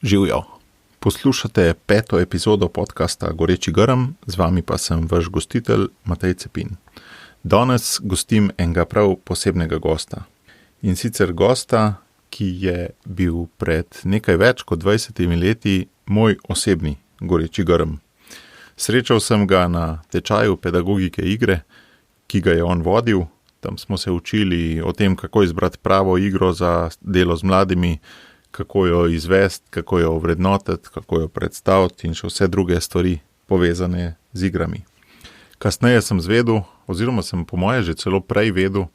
Živjo. Poslušate 5. epizodo podcasta Goreči grm, z vami pa sem vaš gostitelj Matej Cepin. Danes gostim enega prav posebnega gosta. In sicer gosta, ki je bil pred nekaj več kot 20 leti moj osebni Goreči grm. Srečal sem ga na tečaju pedagogike igre, ki ga je on vodil. Tam smo se učili o tem, kako izbrati pravo igro za delo z mladimi, kako jo izvesti, kako jo ovrednotiti, kako jo predstaviti in še vse druge stvari povezane z igrami. Kasneje sem zvedel, oziroma sem po moje že celo prej vedel,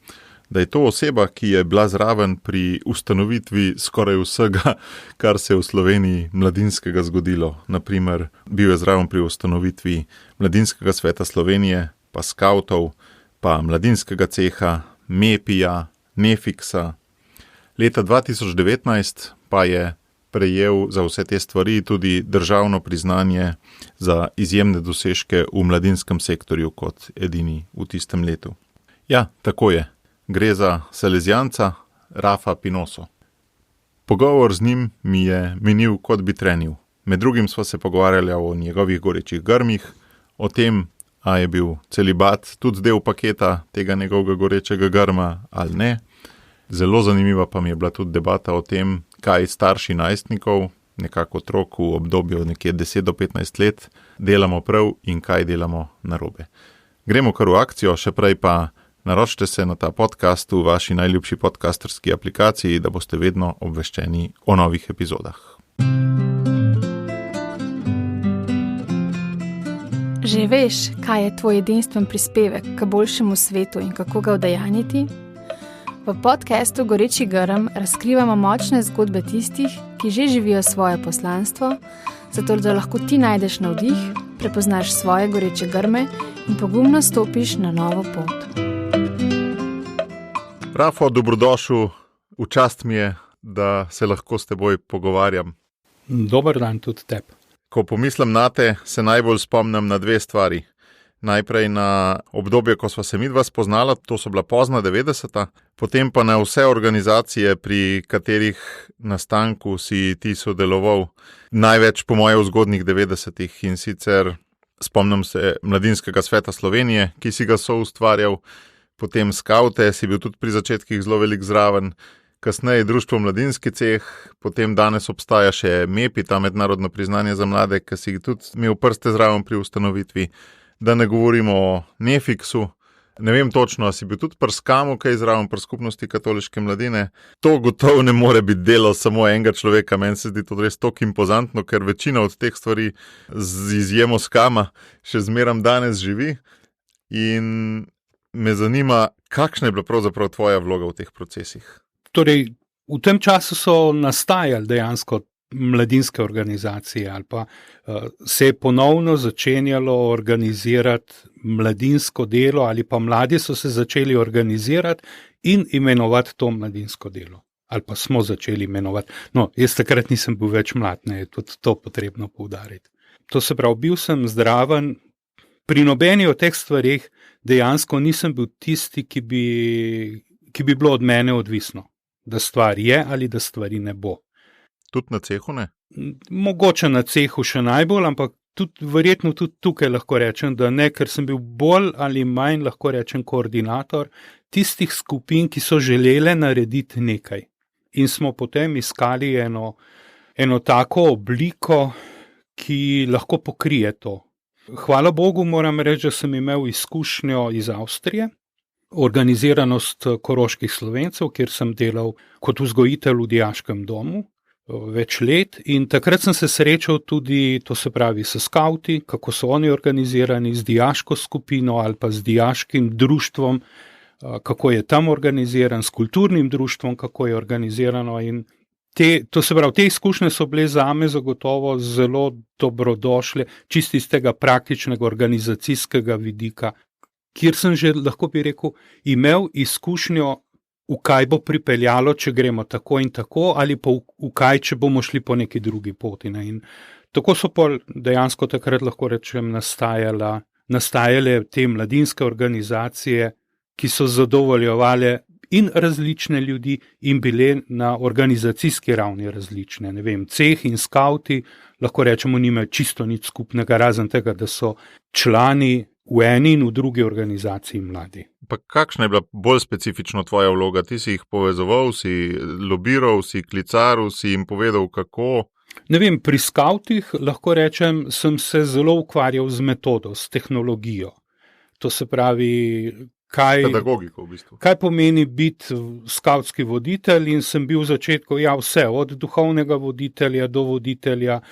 da je to oseba, ki je bila zraven pri ustanovitvi skoraj vsega, kar se je v Sloveniji mladinskega zgodilo. Naprimer, bil je zraven pri ustanovitvi Mladinskega sveta Slovenije, pa skavtov, pa mladinskega ceha, MEPI-ja, Nefiksa. Leta 2019 pa je prejel za vse te stvari tudi državno priznanje za izjemne dosežke v mladinskem sektorju kot edini v tistem letu. Ja, tako je. Gre za Salezijanca Rafa Pinoso. Pogovor z njim mi je minil, kot bi trenil. Med drugim sva se pogovarjali o njegovih gorečih grmih, o tem, a je bil celibat tudi del paketa tega njegovega gorečega grma ali ne. Zelo zanimiva pa mi je bila tudi debata o tem, kaj starši najstnikov, nekako otrok v obdobju nekje 10 do 15 let, delamo prav in kaj delamo narobe. Gremo kar v akcijo, še prej pa naročite se na ta podcast v vaši najljubši podcasterski aplikaciji, da boste vedno obveščeni o novih epizodah. Že veš, kaj je tvoj edinstven prispevek k boljšemu svetu in kako ga udejanjiti? V podcastu Goreči grm razkrivamo močne zgodbe tistih, ki že živijo svoje poslanstvo, zato da lahko ti najdeš navdih, prepoznaš svoje goreče grme in pogumno stopiš na novo pot. Rafo, dobrodošel. V čast mi je, da se lahko s teboj pogovarjam. Dober dan tudi tebi. Ko pomislim nate, se najbolj spomnim na dve stvari. Najprej na obdobje, ko sva se midva spoznala, to so bila pozna 90-ta, potem pa na vse organizacije, pri katerih nastanku si ti sodeloval, največ po moje v zgodnjih 90-ih, in sicer spomnim se Mladinskega sveta Slovenije, ki si ga soustvarjal, potem skavte, si bil tudi pri začetkih zelo velik zraven, kasneje Društvo Mladinski ceh, potem danes obstaja še MEPI, ta mednarodno priznanje za mlade, ki si tudi imel prste zraven pri ustanovitvi. Da ne govorimo o Nefiksu, ne vem točno, a si bil tudi pri Skamu, kaj zraven pri skupnosti katoliške mladine. To gotovo ne more biti delo samo enega človeka, meni se zdi to res toliko impozantno, ker večina od teh stvari z izjemo Skama še zmeram danes živi. In me zanima, kakšna je bila pravzaprav tvoja vloga v teh procesih? Torej, v tem času so nastajali dejansko mladinske organizacije ali pa se je ponovno začenjalo organizirati mladinsko delo ali pa mladi so se začeli organizirati in imenovati to mladinsko delo. Ali pa smo začeli imenovati. No, jaz takrat nisem bil več mlad, ne, je tudi to potrebno poudariti. To se pravi, bil sem zdraven, pri nobeni od teh stvarih dejansko nisem bil tisti, ki bi bilo od mene odvisno, da stvar je ali da stvari ne bo. Tudi na cehu ne? Mogoče na cehu še najbolj, ampak verjetno tudi tukaj lahko rečem, da ne, ker sem bil bolj ali manj, lahko rečem, koordinator tistih skupin, ki so želele narediti nekaj. In smo potem iskali eno tako obliko, ki lahko pokrije to. Hvala Bogu moram reči, da sem imel izkušnjo iz Avstrije, organiziranost koroških Slovencev, kjer sem delal kot vzgojitelj v dijaškem domu več let in takrat sem se srečal tudi, to se pravi, s skavti, kako so oni organizirani, z dijaško skupino ali pa z dijaškim društvom, kako je tam organiziran, s kulturnim društvom, kako je organizirano in to se pravi, te izkušnje so bile zame zagotovo zelo dobrodošle, čisto iz tega praktičnega organizacijskega vidika, kjer sem že, lahko bi rekel, imel izkušnjo, v kaj bo pripeljalo, če gremo tako in tako, ali pa v kaj, če bomo šli po neki drugi poti. In tako so dejansko takrat, lahko rečem, nastajale te mladinske organizacije, ki so zadovoljevale in različne ljudi in bile na organizacijski ravni različne. Ne vem, ceh in skauti, lahko rečemo, nimajo čisto nič skupnega, razen tega, da so člani v eni in v drugi organizaciji mladi. Pa kakšna je bila bolj specifično tvoja vloga? Ti si jih povezoval, si lobiral, si klicaril, si jim povedal, kako? Ne vem, pri skautih lahko rečem, sem se zelo ukvarjal z metodo, s tehnologijo. To se pravi, pedagogiko v bistvu. Kaj pomeni biti skautski voditelj, in sem bil v začetku vse, od duhovnega voditelja do voditelja,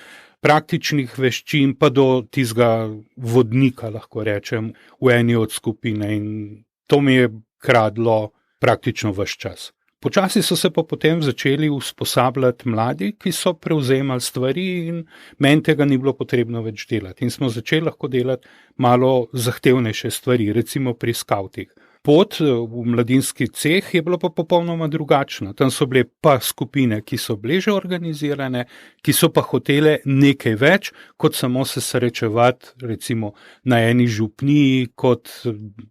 praktičnih veščin pa do tistega vodnika, lahko rečem, v eni od skupine, in to mi je kradlo praktično ves čas. Počasi so se pa potem začeli usposabljati mladi, ki so prevzemali stvari, in meni tega ni bilo potrebno več delati. In smo začeli lahko delati malo zahtevnejše stvari, recimo pri skautih. Pot v mladinski ceh je bila pa popolnoma drugačna. Tam so bile pa skupine, ki so bile že organizirane, ki so pa hotele nekaj več, kot samo se srečevati recimo na eni župniji, kot,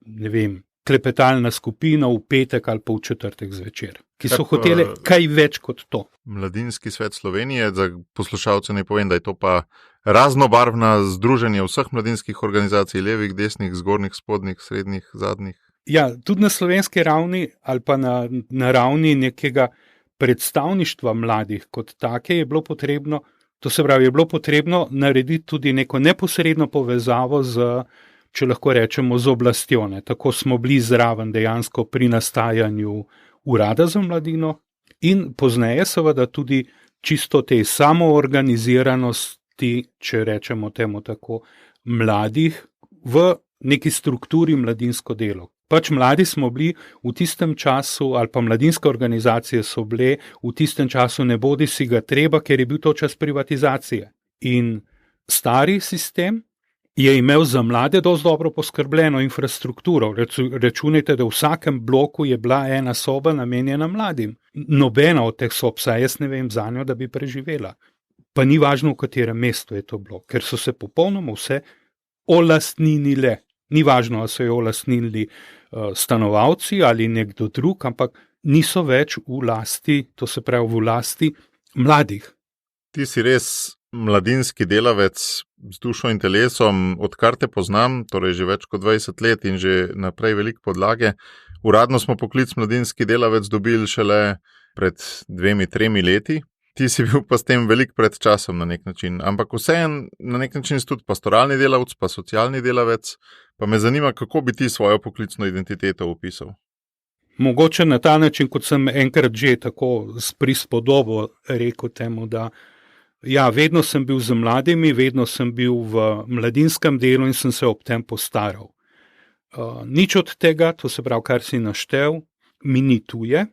ne vem, klepetalna skupina v petek ali pa v četrtek zvečer, ki so hotele kaj več kot to. Mladinski svet Slovenije, za poslušalce ne povem, da je to pa raznobarvna združenje vseh mladinskih organizacij, levih, desnih, zgornjih, spodnjih, srednjih, zadnjih. Ja, tudi na slovenski ravni ali pa na ravni nekega predstavništva mladih kot take je bilo potrebno, to se pravi, je bilo potrebno narediti tudi neko neposredno povezavo z, če lahko rečemo, z oblastjo. Tako smo bili zraven dejansko pri nastajanju Urada za mladino in pozneje seveda tudi čisto te samoorganiziranosti, če rečemo temu tako, mladih v neki strukturi mladinsko delo. Pač mladi smo bili v tistem času, ali pa mladinske organizacije so bile v tistem času, ne bodi si ga treba, ker je bil to čas privatizacije. In stari sistem je imel za mlade dosti dobro poskrbljeno infrastrukturo. Računajte, da v vsakem bloku je bila ena soba namenjena mladim. Nobena od teh sob, saj jaz ne vem zanjo, da bi preživela. Pa ni važno, v katerem mestu je to bilo, ker so se popolnoma vse olastninile. Ni važno, ali so jo olastnili stanovalci ali nekdo drug, ampak niso več v lasti, to se pravi v lasti mladih. Ti si res mladinski delavec z dušo in telesom, odkar te poznam, torej že več kot 20 let in že naprej veliko podlage. Uradno smo poklic mladinski delavec dobili šele pred 2-3 leti. Ti si bil pa s tem veliko pred časom na nek način, ampak vseeno na nek način si tudi pastoralni delavec, pa socialni delavec, pa me zanima, kako bi ti svojo poklicno identiteto opisal. Mogoče na ta način, kot sem enkrat že tako s prispodobo rekel temu, da ja, vedno sem bil z mladimi, vedno sem bil v mladinskem delu in sem se ob tem postaral. Nič od tega, to se pravi, kar si naštel, mi ni tuje,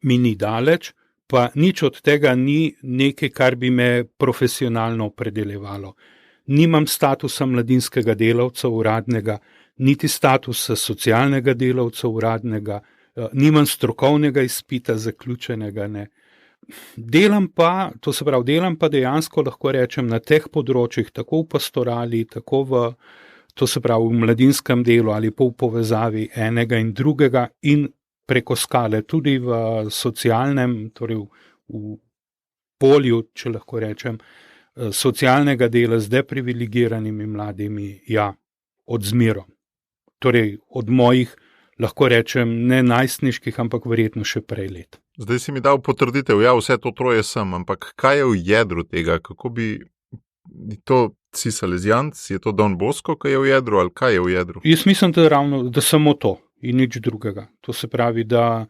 mi ni daleč, pa nič od tega ni nekaj, kar bi me profesionalno opredeljevalo. Nimam statusa mladinskega delavca uradnega, niti statusa socialnega delavca uradnega, nimam strokovnega izpita zaključenega, ne. Delam pa dejansko, lahko rečem, na teh področjih, tako v pastorali, tako v, to se pravi, v mladinskem delu ali pa v povezavi enega in drugega in preko skale, tudi v socialnem, torej v polju, če lahko rečem, socialnega dela z deprivilegiranimi mladimi, ja, od zmerom. Torej od mojih, lahko rečem, ne najstniških, ampak verjetno še prej let. Zdaj si mi dal potrditev, ja, vse to troje sem, ampak kaj je v jedru tega? Kako bi to, si salezijanc, je to Don Bosco, kaj je v jedru, ali kaj je v jedru? Jaz mislim, da samo to. In nič drugega. To se pravi, da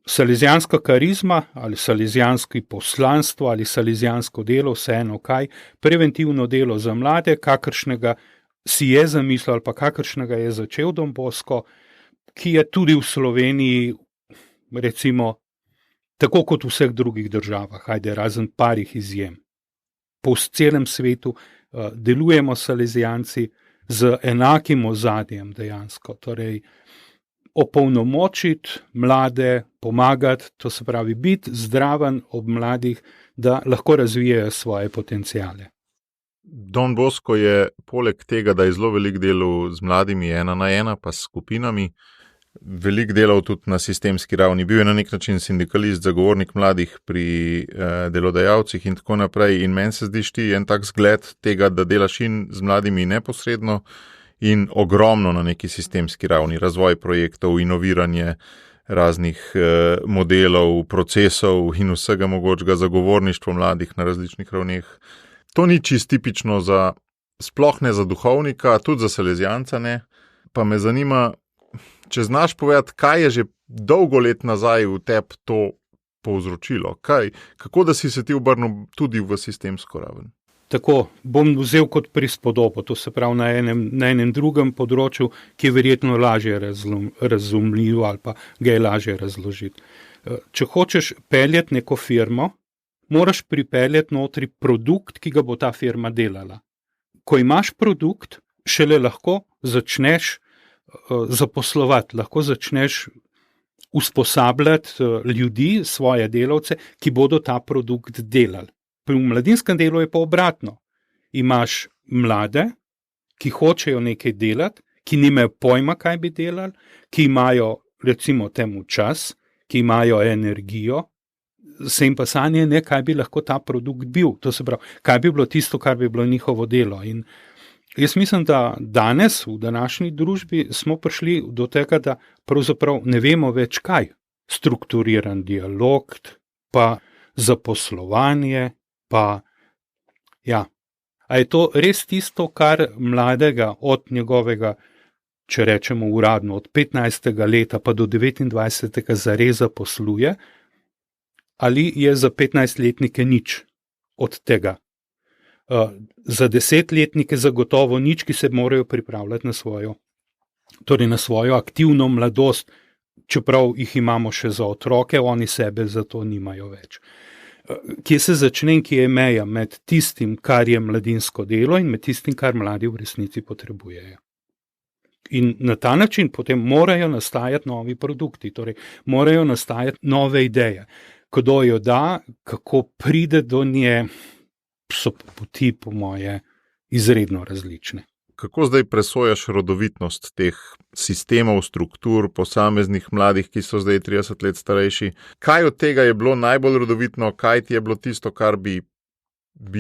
salezijanska karizma ali salezijansko poslanstvo ali salezijansko delo, vseeno kaj, preventivno delo za mlade, kakršnega si je zamislil ali pa kakršnega je začel Don Bosco, ki je tudi v Sloveniji, recimo, tako kot v vseh drugih državah, razen parih izjem. Po celem svetu delujemo salezijanci z enakim ozadjem dejansko, torej opolnomočiti mlade, pomagati, to se pravi biti zdraven ob mladih, da lahko razvijajo svoje potenciale. Don Bosco je poleg tega, da je zelo velik delal z mladimi 1-na-1 pa s skupinami, veliko delal tudi na sistemski ravni. Bil je na nek način sindikalist, zagovornik mladih pri delodajalcih in tako naprej. In meni se zdiš ti en tak zgled tega, da delaš in z mladimi neposredno in ogromno na neki sistemski ravni. Razvoj projektov, inoviranje raznih modelov, procesov in vsega mogočega zagovorništvo mladih na različnih ravneh. To ni čist tipično za, sploh ne za duhovnika, tudi za salezijanca ne. Pa me zanima, če znaš povedati, kaj je že dolgo let nazaj v tebi to povzročilo? Kako da si se ti obrnil tudi v sistemsko raven? Tako, bom vzel kot prispodobo, to se pravi na enem drugem področju, ki je verjetno lažje razumljivo ali pa ga je lažje razložiti. Če hočeš peljati neko firmo, moraš pripeljati notri produkt, ki ga bo ta firma delala. Ko imaš produkt, šele lahko začneš zaposlovati, lahko začneš usposabljati ljudi, svoje delavce, ki bodo ta produkt delali. Pri mladinskem delu je pa obratno. Imaš mlade, ki hočejo nekaj delati, ki nimajo pojma, kaj bi delali, ki imajo recimo temu čas, ki imajo energijo, se jim pa sanje ne, kaj bi lahko ta produkt bil. To se pravi, kaj bi bilo tisto, kar bi bilo njihovo delo. In jaz mislim, da danes v današnji družbi smo prišli do tega, da pravzaprav ne vemo več kaj. Strukturiran dialog, pa zaposlovanje, pa ja. A je to res tisto, kar mladega od njegovega, če rečemo uradno, od 15. leta pa do 29. zareza posluje, ali je za 15-letnike nič od tega? Za 10-letnike zagotovo nič, ki se morajo pripravljati na svojo aktivno mladost, čeprav jih imamo še za otroke, oni sebe za to nimajo več. Kje se začne in kje je meja med tistim, kar je mladinsko delo in med tistim, kar mladi v resnici potrebujejo. In na ta način potem morajo nastajati novi produkti, torej morajo nastajati nove ideje. Kdo jo da, kako pride do nje, so poti po moje izredno različne. Kako zdaj presojaš rodovitnost teh sistemov, struktur, posameznih mladih, ki so zdaj 30 let starejši? Kaj od tega je bilo najbolj rodovitno, kaj ti je bilo tisto, kar bi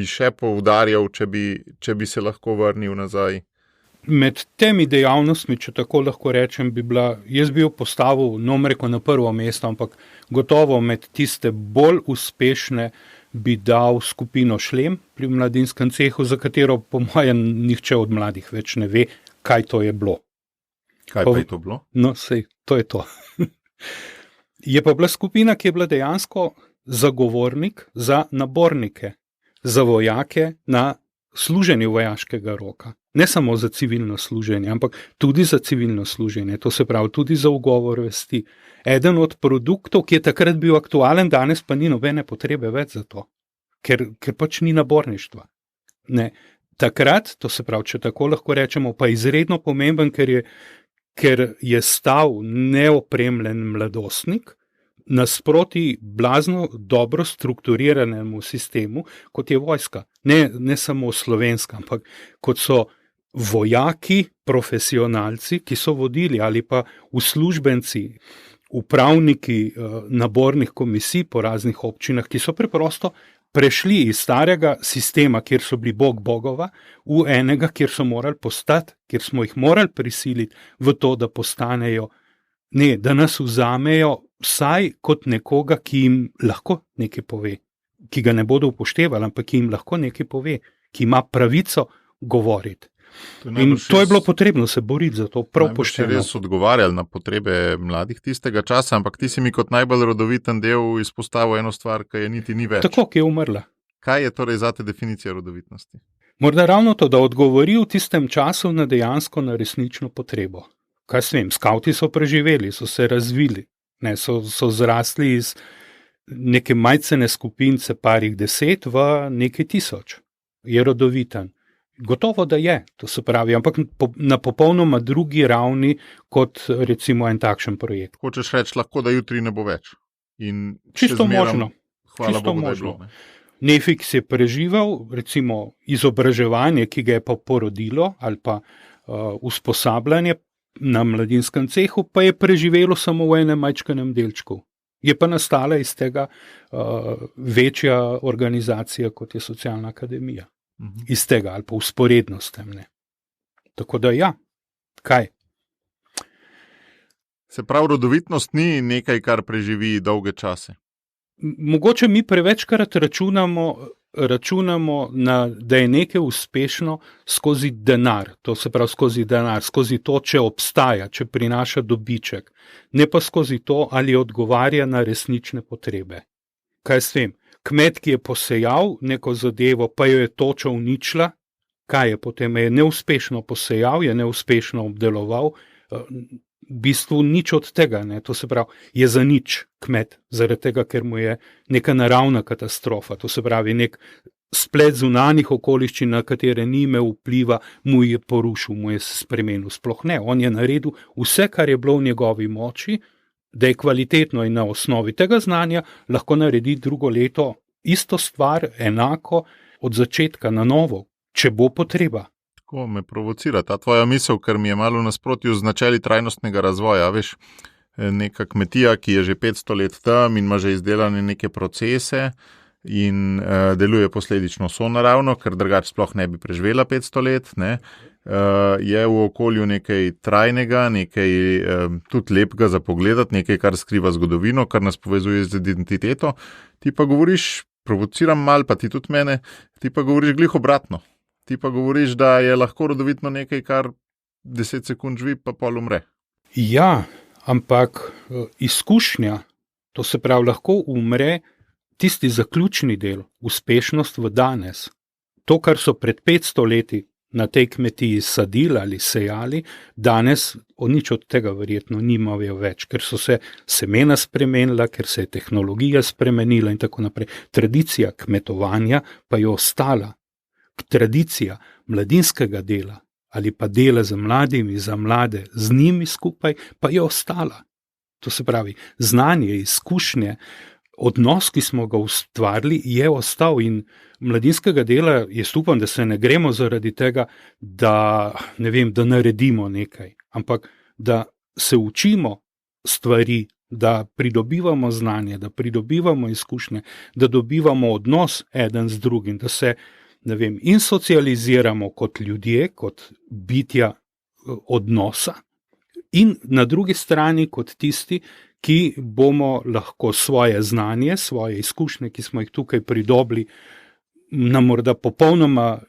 še poudarjal, če bi se lahko vrnil nazaj? Med temi dejavnostmi, če tako lahko rečem, jaz bi jo postavil, na prvo mesto, ampak gotovo med tiste bolj uspešne bi dal skupino Šlem pri mladinskem cehu, za katero po mojem nihče od mladih več ne ve, kaj to je bilo. Kaj pa je to bilo? No, sej, to je to. Je pa bila skupina, ki je bila dejansko zagovornik za nabornike, za vojake na služenju vojaškega roka. Ne samo za civilno služenje, ampak tudi za civilno služenje, to se pravi tudi za ugovor vesti. Eden od produktov, ki je takrat bil aktualen, danes pa ni nobene potrebe več za to, ker pač ni naborništva. Ne. Takrat, to se pravi, če tako lahko rečemo, pa izredno pomemben, ker je stal neopremljen mladostnik nasproti blazno dobro strukturiranemu sistemu, kot je vojska. Ne samo slovenska, ampak kot so vojaki, profesionalci, ki so vodili, ali pa uslužbenci, upravniki nabornih komisij po raznih občinah, ki so preprosto prešli iz starega sistema, kjer so bili bogova, v enega, kjer so morali postati, kjer smo jih morali prisiliti v to, da postanejo, da nas vzamejo vsaj kot nekoga, ki jim lahko nekaj pove, ki ga ne bodo upoštevali, ampak ki jim lahko nekaj pove, ki ima pravico govoriti. In to je bilo potrebno se boriti za to, prav pošteno. Res odgovarjali na potrebe mladih tistega časa, ampak ti si mi kot najbolj rodoviten del izpostavil eno stvar, ki je niti ni več. Tako, ki je umrla. Kaj je torej zate definicija rodovitnosti? Morda ravno to, da odgovori v tistem času na resnično potrebo. Kaj s vem, skavti so preživeli, so se razvili, so zrasli iz neke majcene skupince parih 10 v nekaj tisoč. Je rodoviten. Gotovo, da je, to se pravi, ampak na popolnoma drugi ravni kot recimo en takšen projekt. Hočeš reči, lahko da jutri ne bo več. In čisto možno. Hvala Bogu, da je bilo. Nefiks je preživel, recimo izobraževanje, ki ga je pa porodilo, ali pa usposabljanje, na mladinskem cehu, pa je preživelo samo v enem majčkenem delčku. Je pa nastala iz tega večja organizacija, kot je Socialna akademija. Iz tega ali pa vzporedno s tem. Ne. Tako da ja, kaj? Se pravi, rodovitnost ni nekaj, kar preživi dolge čase. Mogoče mi prevečkrat računamo da je nekaj uspešno skozi denar, to se pravi skozi denar, skozi to, če obstaja, če prinaša dobiček, ne pa skozi to, ali odgovarja na resnične potrebe. Kaj s tem? Kmet, ki je posejal neko zadevo, pa jo je toča uničila, kaj je potem? Je neuspešno posejal, je neuspešno obdeloval, v bistvu nič od tega, ne? To se pravi, je za nič kmet, zaradi tega, ker mu je neka naravna katastrofa, to se pravi, nek splet zunanjih okoliščin, na katere ni imel vpliva, mu je porušil, mu je spremenil, sploh ne. On je naredil vse, kar je bilo v njegovi moči, da je kvalitetno in na osnovi tega znanja lahko naredi drugo leto isto stvar, enako, od začetka na novo, če bo potreba. Tako me provocira ta tvoja misel, ker mi je malo nasprotju z načeli trajnostnega razvoja. Veš, neka kmetija, ki je že 500 let tam in ima že izdelane neke procese in deluje posledično sonaravno, ker drugače sploh ne bi preživela 500 let, ne, je v okolju nekaj trajnega, nekaj tudi lepega za pogledati, nekaj, kar skriva zgodovino, kar nas povezuje z identiteto. Ti pa govoriš, provociram mal, pa ti tudi mene, ti pa govoriš glih obratno. Ti pa govoriš, da je lahko rodovitno nekaj, kar 10 sekund živi, pa pol umre. Ja, ampak izkušnja, to se pravi, lahko umre tisti zaključni del, uspešnost v danes. To, kar so pred 500 leti na tej kmetiji sadili ali sejali, danes nič od tega verjetno nimajo več, ker so se semena spremenila, ker se je tehnologija spremenila in tako naprej. Tradicija kmetovanja pa je ostala. Tradicija mladinskega dela ali pa dela z mladimi, za mlade, z njimi skupaj, pa je ostala. To se pravi, znanje, izkušnje, odnos, ki smo ga ustvarili, je ostal in mladinskega dela, jaz upam, da se ne gremo zaradi tega, da naredimo nekaj, ampak da se učimo stvari, da pridobivamo znanje, da pridobivamo izkušnje, da dobivamo odnos eden z drugim, da se in socializiramo kot ljudje, kot bitja odnosa in na drugi strani kot tisti, ki bomo lahko svoje znanje, svoje izkušnje, ki smo jih tukaj pridobili na morda popolnoma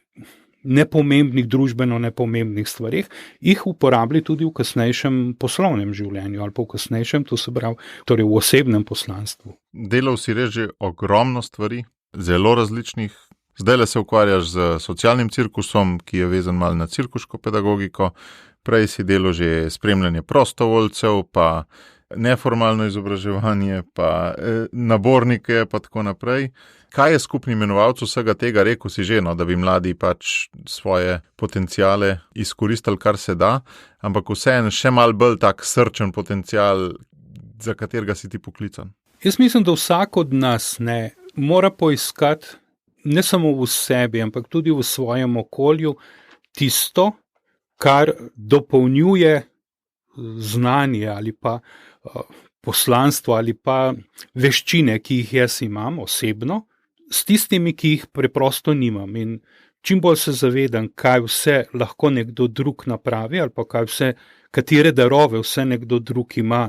nepomembnih, družbeno nepomembnih stvarih, jih uporabili tudi v kasnejšem poslovnem življenju ali pa v kasnejšem, to se pravi, torej v osebnem poslanstvu. Delal si res že ogromno stvari, zelo različnih. Zdaj se ukvarjaš z socialnim cirkusom, ki je vezan malo na cirkuško pedagogiko. Prej si delal že spremljanje prostovoljcev, pa neformalno izobraževanje, pa nabornike, pa tako naprej. Kaj je skupni imenovalec vsega tega? Rekel si že, da bi mladi pač svoje potenciale izkoristili, kar se da, ampak vseeno še malo bolj tak srčen potencial, za katerega si ti poklican. Jaz mislim, da vsak od nas mora poiskati ne samo v sebi, ampak tudi v svojem okolju tisto, kar dopolnjuje znanje ali pa poslanstvo ali pa veščine, ki jih jaz imam osebno, s tistimi, ki jih preprosto nimam. In čim bolj se zavedam, kaj vse lahko nekdo drug napravi ali pa katere darove vse nekdo drug ima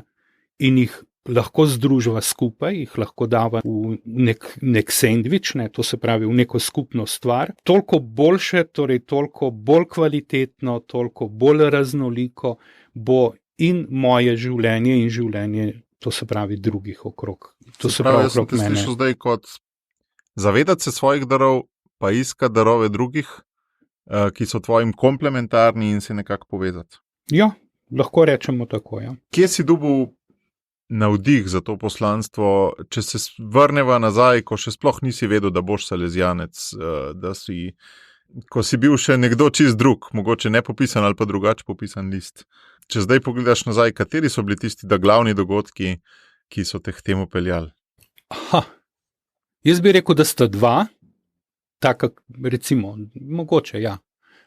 in jih lahko združva skupaj, jih lahko dava v nek sendvič, to se pravi v neko skupno stvar, toliko boljše, torej toliko bolj kvalitetno, toliko bolj raznoliko bo in moje življenje in življenje, to se pravi drugih okrog. To se pravi okrog mene. Jaz sem zdaj kot zavedati se svojih darov, pa iskati darove drugih, ki so tvojim komplementarni in se nekako povezati. Ja, lahko rečemo tako, ja. Kje si dobil navdih za to poslanstvo, če se vrneva nazaj, ko še sploh nisi vedel, da boš salezijanec, ko si bil še nekdo čist drug, mogoče nepopisan ali pa drugače popisan list. Če zdaj pogledaš nazaj, kateri so bili tisti glavni dogodki, ki so te k temu peljali? Jaz bi rekel, da sta dva, tako recimo, mogoče, ja.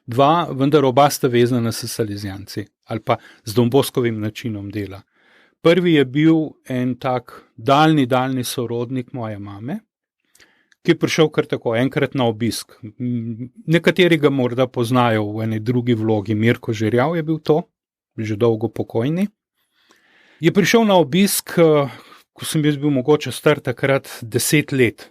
dva, vendar oba sta vezana s salezijanci ali pa z Domboskovim načinom dela. Prvi je bil en tak daljni sorodnik moje mame, ki je prišel kar tako enkrat na obisk. Nekateri ga morda poznajo v eni drugi vlogi, Mirko Žerjav je bil to, že dolgo pokojni. Je prišel na obisk, ko sem bil mogoče star takrat 10 let,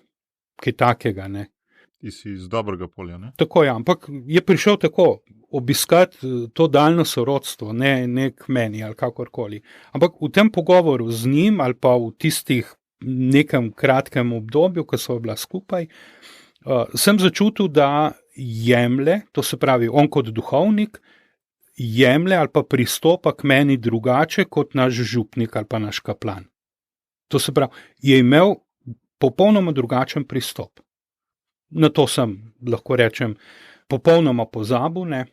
kaj takega, ne. Ti si iz dobrega polja, ne? Tako, ja, ampak je prišel tako obiskati to daljno sorodstvo, ne k meni ali kakorkoli. Ampak v tem pogovoru z njim ali pa v tistih nekem kratkem obdobju, ko so bila skupaj, sem začutil, da jemlje, to se pravi, on kot duhovnik, jemlje ali pa pristopa k meni drugače kot naš župnik ali pa naš kaplan. To se pravi, je imel popolnoma drugačen pristop. Na to sem, lahko rečem, popolnoma pozabil, ne.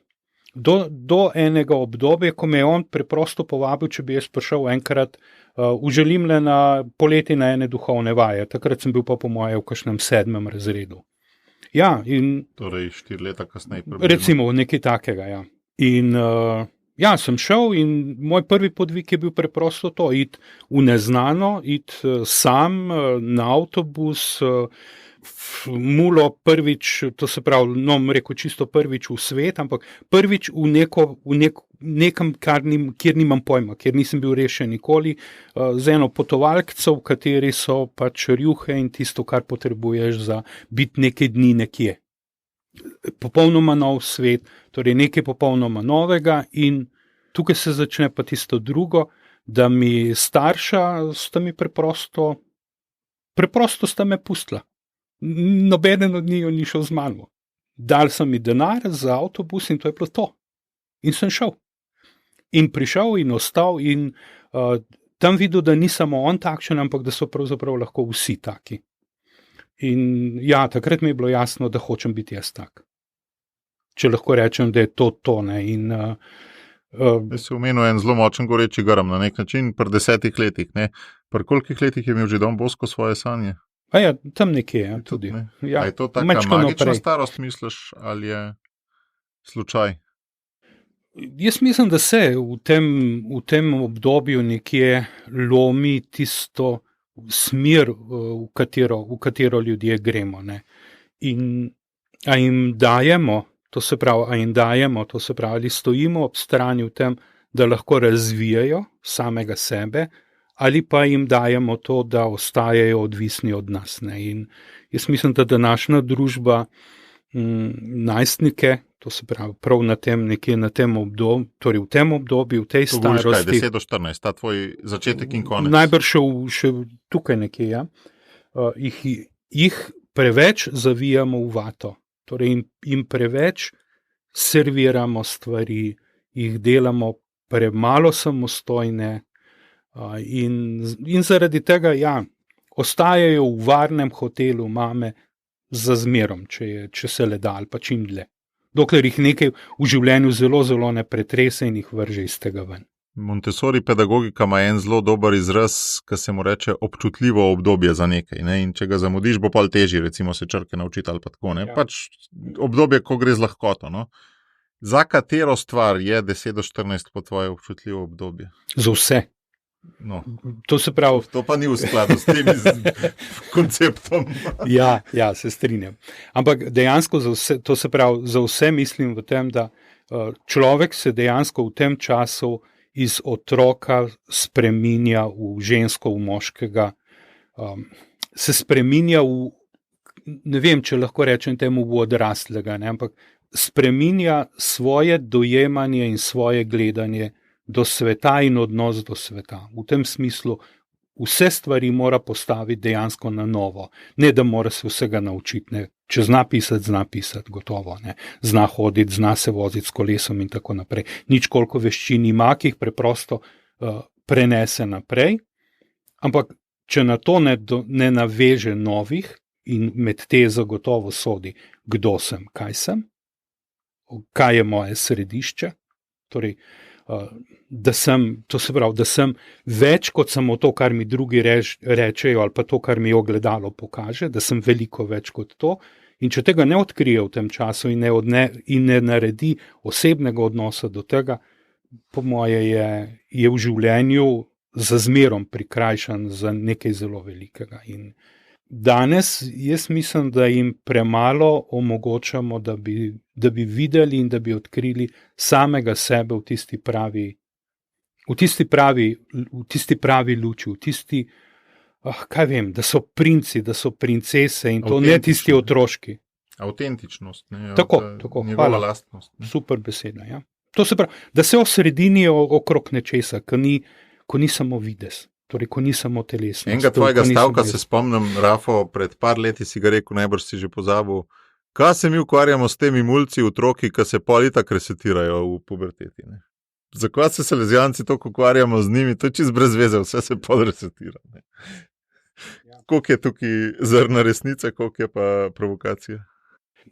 Do enega obdobja, ko me je on preprosto povabil, če bi jaz prišel enkrat v Želimlje na poleti na ene duhovne vaje. Takrat sem bil pa po moje v kakšnem 7. razredu. Ja, in torej 4 leta kasneje. Recimo nekaj takega, ja. In ja, sem šel in moj prvi podvig je bil preprosto to, iti v neznano, iti sam na avtobus, mulo prvič, to se pravi, no, rekel čisto prvič v svet, ampak prvič v nekem, kjer nimam pojma, kjer nisem bil rešen nikoli, z eno potovalkico, v kateri so pač rjuhe in tisto, kar potrebuješ za biti nekaj dni nekje. Popolnoma nov svet, torej nekaj popolnoma novega in tukaj se začne pa tisto drugo, da mi starša sta mi preprosto sta me pustila. Nobeden od njiju ni šel z mano. Dal so mi denar za avtobus in to je bilo to. In sem šel. In prišel in ostal in tam videl, da ni samo on takšen, ampak da so pravzaprav lahko vsi taki. In ja, takrat mi je bilo jasno, da hočem biti jaz tak. Če lahko rečem, da je to, ne. In jaz si omenil en zelo močen goreči grm na nek način, pri 10 letih, ne. Pri kolikih letih je imel že Don Bosco svoje sanje? Ja, tam nekje, ja, tudi. Ja, je to taka magična starost, misliš, ali je slučaj? Jaz mislim, da se v tem obdobju nekje lomi tisto smer, v katero ljudje gremo, ne. In a jim dajemo, to se pravi, ali stojimo ob strani v tem, da lahko razvijajo samega sebe, ali pa jim dajemo to, da ostajajo odvisni od nas, ne. In jaz mislim, da današnja družba najstnike, to se pravi prav nekje na tem obdobju, torej v tem obdobju, v tej starosti. To govoriš kaj, 10 do 14, ta tvoj začetek in konec? Najbrž še tukaj nekje, ja. Jih preveč zavijamo v vato, torej jim preveč serviramo stvari, jih delamo premalo samostojne, in zaradi tega, ja, ostajajo v varnem hotelu mame za zmerom, če se le da ali pa čim dlje. Dokler jih nekaj v življenju zelo, zelo ne pretrese in jih vrže iz tega ven. Montessori pedagogika ima en zelo dober izraz, ki se mu reče občutljivo obdobje za nekaj, ne? In če ga zamudiš, bo pol težji, recimo se črke naučiti ali pa tako, ne? Ja. Pač obdobje, ko gre z lahkoto, no? Za katero stvar je 10 do 14 po tvoje občutljivo obdobje? Za vse. No. To se pravi. To pa ni v skladu s tem konceptom. Ja, se strinjam. Ampak dejansko za vse, to se pravi, za vse mislim v tem, da človek se dejansko v tem času iz otroka spreminja v žensko, v moškega, se spreminja v, ne vem, če lahko rečem temu, v odraslega, ne, ampak spreminja svoje dojemanje in svoje gledanje do sveta in odnos do sveta. V tem smislu vse stvari mora postaviti dejansko na novo. Ne, da mora se vsega naučiti, ne. Če zna pisati, gotovo, ne. Zna hoditi, zna se voziti s kolesom in tako naprej. Nič koliko veščin ima, ki jih preprosto prenese naprej, ampak če na to ne naveže novih in med te zagotovo sodi, kdo sem, kaj je moje središče, torej da sem, to se pravi, da sem več kot samo to, kar mi drugi rečejo, ali pa to, kar mi ogledalo pokaže, da sem veliko več kot to, In če tega ne odkrije v tem času in ne naredi osebnega odnosa do tega, po moje je v življenju za zmerom prikrajšan za nekaj zelo velikega. In danes jaz mislim, da jim premalo omogočamo, da bi videli in da bi odkrili samega sebe v tisti pravi luči, v tisti, kaj vem, da so princi, da so princese in to ne tisti otroški. Avtentičnost. Ne, tako, hvala. Lastnost, ne. Super beseda, ja. To se pravi, da se osredinijo okrog nečesa, ko ni samo videz, torej ko ni samo telesnost. Enega tvojega stavka se spomnim, Rafo, pred par leti si ga rekel, najbrž si že pozabil, kaj se mi ukvarjamo s temi mulci, otroki, ki se pol itak resetirajo v puberteti, ne. Zakaj se salezijanci toliko ukvarjamo z njimi, to je čist brez veze, vse se pol resetira, ne. Koliko je tukaj zrna resnice, koliko je pa provokacija?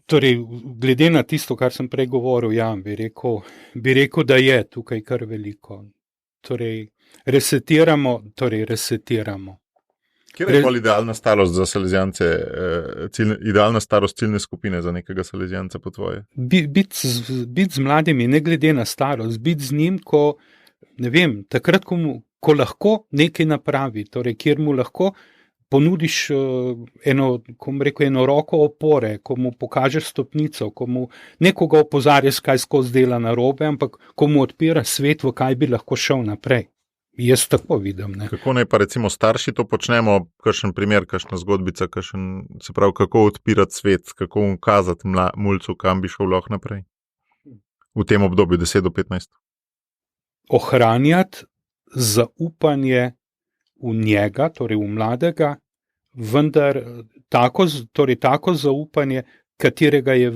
Torej, glede na tisto, kar sem prej govoril, ja, bi rekel, da je tukaj kar veliko. Torej, resetiramo. Kje je pol idealna starost za salezijance, idealna starost ciljne skupine za nekega salezijanca po tvoje? Biti z mladimi, ne glede na starost, biti z njim, ko, ne vem, takrat, ko lahko nekaj napravi, torej, kjer mu lahko ponudiš eno roko opore, ko mu pokažeš stopnico, ko mu nekoga opozarjaš, kaj skozi dela narobe, ampak ko mu odpira svet, v kaj bi lahko šel naprej. Jaz tako vidim. Ne. Kako naj pa recimo starši to počnemo, kakšen primer, kakšna zgodbica, se pravi, kako odpirati svet, kako mu kazati mulcu, kam bi šel lahko naprej v tem obdobju 10 do 15? Ohranjati zaupanje v njega, torej v mladega, vendar tako zaupanje, katerega je,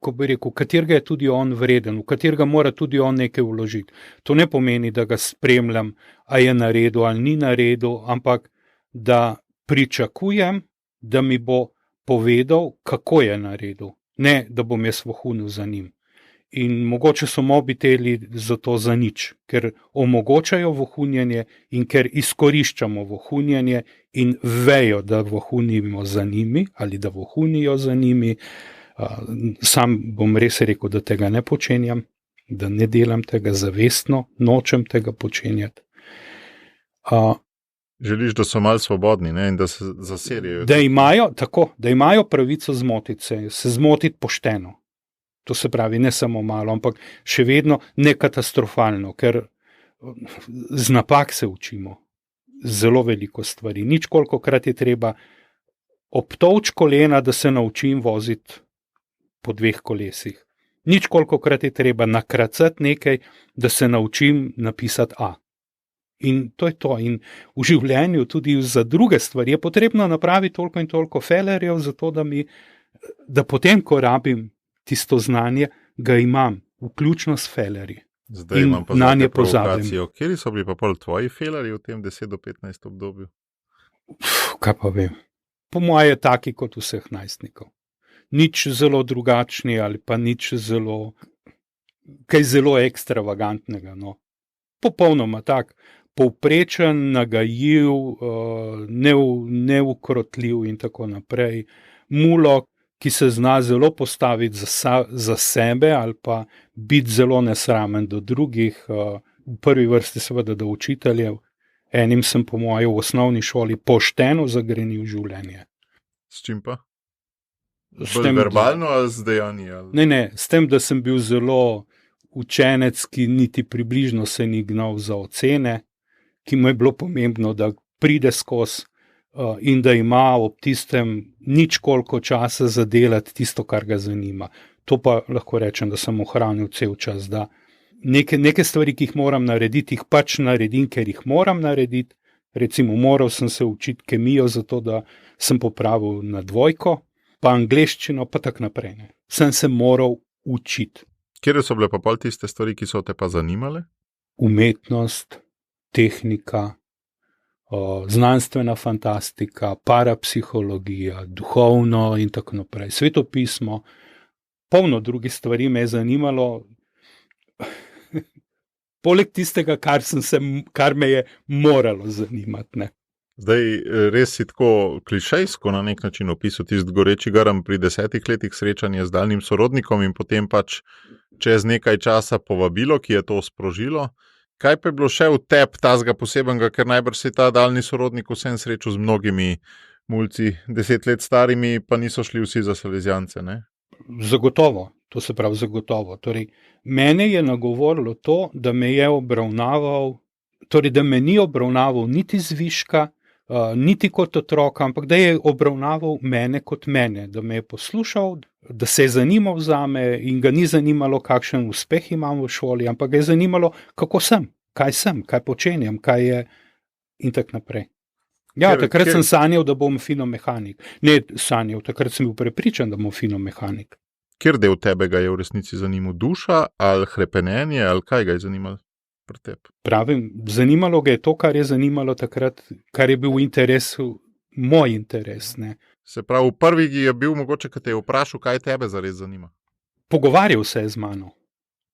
ko bi rekel, katerega je tudi on vreden, v katerega mora tudi on nekaj vložiti. To ne pomeni, da ga spremljam, a je naredil ali ni naredil, ampak da pričakujem, da mi bo povedal, kako je naredil, ne da bom jaz vohunil za njim. In mogoče so mobiteli zato za nič, ker omogočajo vohunjenje in ker izkoriščamo vohunjenje in vejo, da vohunimo za njimi ali da vohunijo za njimi. Sam bom res rekel, da tega ne počenjam, da ne delam tega zavestno, nočem tega počenjati. Želiš, da so malo svobodni, ne? In da se zaserijo. Da imajo pravico zmotiti se zmotiti pošteno. To se pravi, ne samo malo, ampak še vedno ne katastrofalno, ker z napak se učimo. Zelo veliko stvari. Nič kolikokrat je treba obtovč kolena, da se naučim voziti po 2 kolesih. Nič kolikokrat je treba nakracati nekaj, da se naučim napisati A. In to je to. In v življenju tudi za druge stvari je potrebno napraviti toliko in toliko felerjev, zato da potem, ko rabim tisto znanje, ga imam, vključno s felerji. Zdaj imam pa zadnje provokacijo. Kjeri so bili pa pol tvoji felerji v tem 10 do 15 obdobju? Kaj pa vem. Po moje taki kot vseh najstnikov. Nič zelo drugačni ali pa nič kaj zelo ekstravagantnega. No. Popolnoma tak, povprečen, nagajiv, neukrotljiv in tako naprej. Mulo, ki se zna zelo postaviti za sebe ali pa biti zelo nesramen do drugih, v prvi vrsti seveda do učiteljev. Enim sem po moje v osnovni šoli pošteno zagrenil življenje. S čim pa? Verbalno ali z dejanji? Ne, s tem, da sem bil zelo učenec, ki niti približno se ni gnal za ocene, ki mu je bilo pomembno, da pride skozi in da ima ob tistem nič koliko časa za delati tisto, kar ga zanima. To pa lahko rečem, da sem ohranil cel čas, da neke stvari, ki jih moram narediti, jih pač naredim, ker jih moram narediti. Recimo, moral sem se učiti kemijo, zato da sem popravil na 2, pa angleščino, pa tak naprej. Ne. Sem se moral učiti. Kjer so bile pa pol tiste stvari, ki so te pa zanimale? Umetnost, tehnika, znanstvena fantastika, parapsihologija, duhovno in tako naprej. Svetopismo, polno drugih stvari me je zanimalo. Poleg tistega, kar me je moralo zanimati. Ne. Zdaj, res si tako klišejsko na nek način opisal tisti goreči grm pri 10 letih srečanja z daljnim sorodnikom in potem pač čez nekaj časa povabilo, ki je to sprožilo. Kaj pa je bilo še v tebi tazga posebenega, ker najbrž si ta daljni sorodnik vsem srečal z mnogimi mulci 10 let starimi, pa niso šli vsi za salezijance, ne? Zagotovo, to se pravi zagotovo. Torej, mene je nagovorilo to, da me je obravnaval, torej, da me ni obravnaval niti zviška, niti kot otroka, ampak da je obravnaval mene kot mene, da me je poslušal, da se je zanimal zame in ga ni zanimalo, kakšen uspeh imam v šoli, ampak ga je zanimalo, kako sem, kaj počenjam, kaj je in tak naprej. Ja, takrat sem sanjal, da bom finomehanik. Ne sanjal, takrat sem bil prepričan, da bom finomehanik. Kjer del tebe ga je v resnici zanimal? Duša ali hrepenenje ali kaj ga je zanimalo pri tebi? Pravim, zanimalo ga je to, kar je zanimalo takrat, kar je bil v interesu, moj interes, ne. Se pravi, v prvi je bil mogoče, kad te je vprašal, kaj tebe zares zanima. Pogovarjal se je z mano.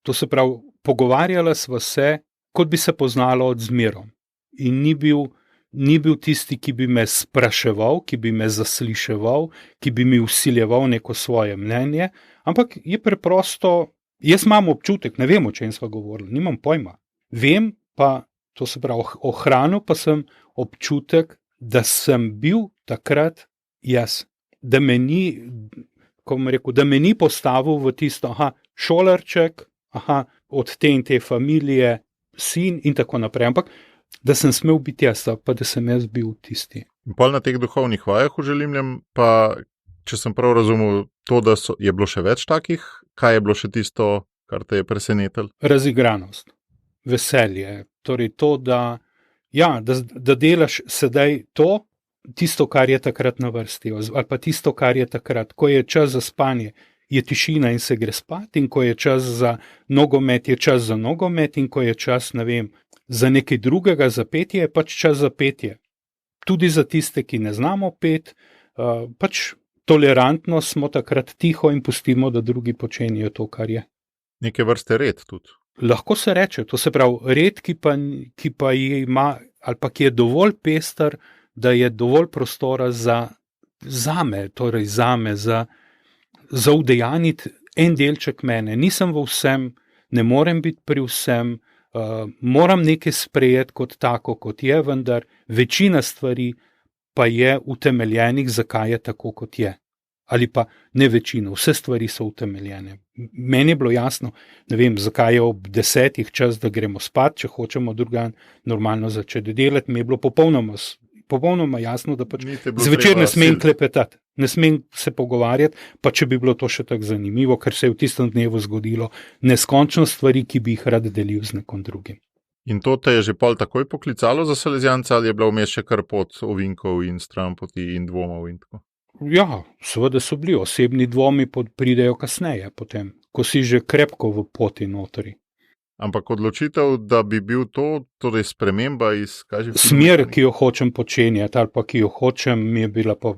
To se pravi, pogovarjala sva se, kot bi se poznalo od zmerom. In ni bil tisti, ki bi me spraševal, ki bi me zasliševal, ki bi mi vsiljeval neko svoje mnenje, ampak je preprosto, jaz imam občutek, ne vem, o čem sva govorila, nimam pojma. Vem pa, to se pravi, ohranil pa sem občutek, da sem bil takrat jaz, da me ni, da me ni postavil v tisto, šolarček, od te in te familije, sin in tako naprej, ampak da sem smel biti jaz, pa da sem jaz bil tisti. In pol na teh duhovnih vajah v Želimljem, pa če sem prav razumel to, da je bilo še več takih, kaj je bilo še tisto, kar te je presenetilo? Razigranost, veselje, torej to, da delaš sedaj to, tisto, kar je takrat na vrsti, ali pa tisto, kar je takrat, ko je čas za spanje, je tišina in se gre spat, in ko je čas za nogomet, je čas za nogomet, in ko je čas, ne vem, za nekaj drugega, za petje, je pač čas za petje. Tudi za tiste, ki ne znamo pet, pač tolerantno smo takrat tiho in pustimo, da drugi počenijo to, kar je. Neke vrste red tudi. Lahko se reče, to se pravi, red, ki pa ima, ali pa ki je dovolj pester, da je dovolj prostora zame, torej zame, za udejaniti en delček mene. Nisem v vsem, ne morem biti pri vsem, moram nekaj sprejeti kot tako, kot je, vendar večina stvari pa je utemeljenih, zakaj je tako, kot je. Ali pa ne večina, vse stvari so utemeljene. Meni je bilo jasno, ne vem, zakaj je ob 10 čas, da gremo spat, če hočemo drugan normalno začeti delati, mi je bilo popolnoma jasno, da pač zvečer ne smem klepetati, ne smem se pogovarjati, pa če bi bilo to še tako zanimivo, ker se je v tistem dnevu zgodilo neskončno stvari, ki bi jih rad delil z nekom drugim. In to te je že pol takoj poklicalo za salezijanca, ali je bila vmes še kar pot ovinkov in stranpoti in dvomov in tako? Ja, seveda so bili, osebni dvomi pridejo kasneje potem, ko si že krepko v poti notri. Ampak odločitev, da bi bil to, torej sprememba iz, smer, ki jo hočem počenjati, ali pa ki jo hočem, mi je bila pa,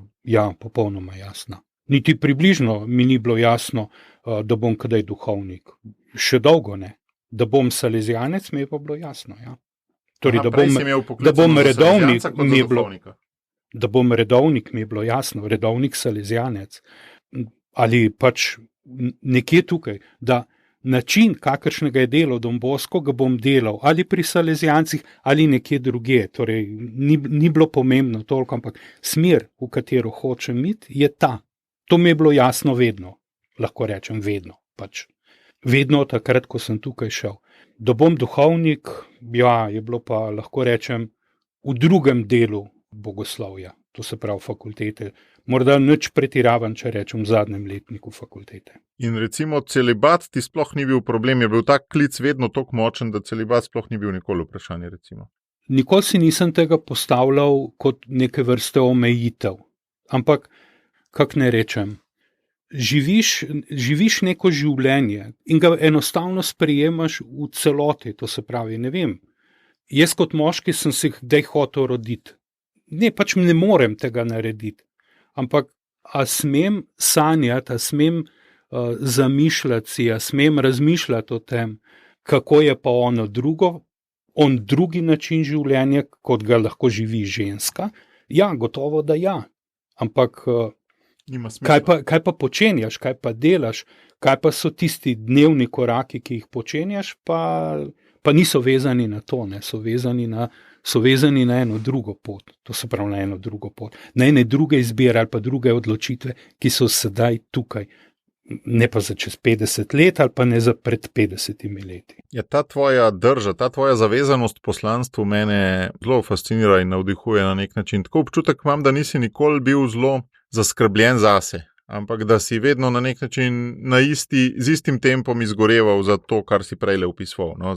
popolnoma jasna. Niti približno mi ni bilo jasno, da bom kdaj duhovnik. Še dolgo ne. Da bom salezijanec, mi je pa bilo jasno, ja. Torej, da bom redovnik, mi je bilo. Da bom redovnik, mi je bilo jasno, redovnik salezijanec. Ali pač nekje tukaj, da način, kakršnega je delal Don Bosco, ga bom delal ali pri salezijancih, ali nekje drugje. Torej, ni bilo pomembno toliko, ampak smer, v katero hočem iti, je ta. To mi je bilo jasno vedno. Lahko rečem vedno. Pač. Vedno takrat, ko sem tukaj šel. Da bom duhovnik, je bilo pa, lahko rečem, v drugem delu bogoslovja, to se pravi fakultete. Morda nič pretiravam, če rečem v zadnjem letniku fakultete. In recimo celibat ti sploh ni bil problem, je bil tak klic vedno toliko močen, da celibat sploh ni bil nikoli vprašanje, recimo. Nikoli si nisem tega postavljal kot neke vrste omejitev. Ampak, kak ne rečem, živiš neko življenje in ga enostavno sprejemaš v celoti, to se pravi, ne vem. Jaz kot moški sem si kdaj hotel roditi. Ne, pač ne morem tega narediti. Ampak, a smem sanjati, a smem zamišljati si, a smem razmišljati o tem, kako je pa ono drugo, on drugi način življenja, kot ga lahko živi ženska? Ja, gotovo, da ja. Ampak kaj pa počenjaš, kaj pa delaš, kaj pa so tisti dnevni koraki, ki jih počenjaš, pa niso vezani na to, ne? So vezani na eno drugo pot. To se pravi na eno drugo pot. Na ene druge izbire ali pa druge odločitve, ki so sedaj tukaj. Ne pa za čez 50 let ali pa ne za pred 50 leti. Ja, ta tvoja drža, ta tvoja zavezanost poslanstvu mene zelo fascinira in navdihuje na nek način. Tako občutek imam, da nisi nikoli bil zelo zaskrbljen zase, ampak da si vedno na nek način z istim tempom izgoreval za to, kar si prej opisoval. No?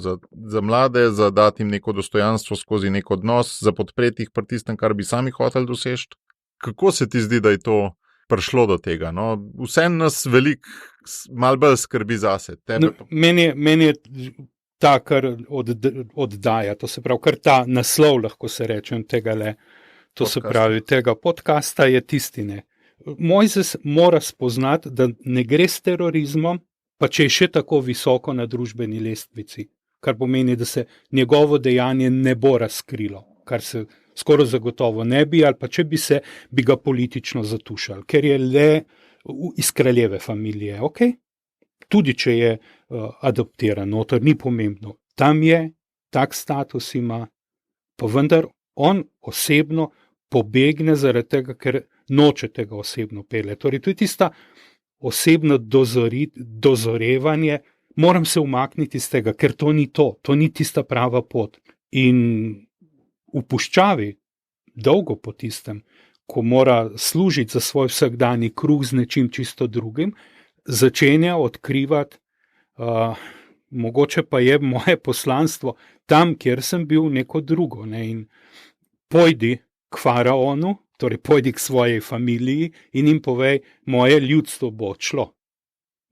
Za mlade, za dati jim neko dostojanstvo skozi nek odnos, za podpreti jih pri tistem, kar bi sami hoteli doseči. Kako se ti zdi, da je to prišlo do tega? No? Vsem nas malo bolj skrbi zase. Meni je ta, kar oddaja, to se pravi, kar ta naslov, lahko se rečem, tega podcasta je tistine. Mojzes mora spoznati, da ne gre s terorizmom, pa če je še tako visoko na družbeni lestvici, kar pomeni, da se njegovo dejanje ne bo razkrilo, kar se skoraj zagotovo ne bi, ali pa če bi ga politično zatušali, ker je le iz kraljeve familije, ok? Tudi če je adoptiran noter, ni pomembno. Tam je, tak status ima, pa vendar on osebno pobegne zaradi tega, ker noče tega osebno pele. Torej, to je tista osebno dozorevanje, moram se umakniti iz tega, ker to ni tista prava pot. In v puščavi, dolgo po tistem, ko mora služiti za svoj vsakdanji kruh z nečim čisto drugim, začenja odkrivati, mogoče pa je moje poslanstvo tam, kjer sem bil, neko drugo. Ne? In pojdi k faraonu, torej pojdi k svojej familiji in jim povej, moje ljudstvo bo odšlo.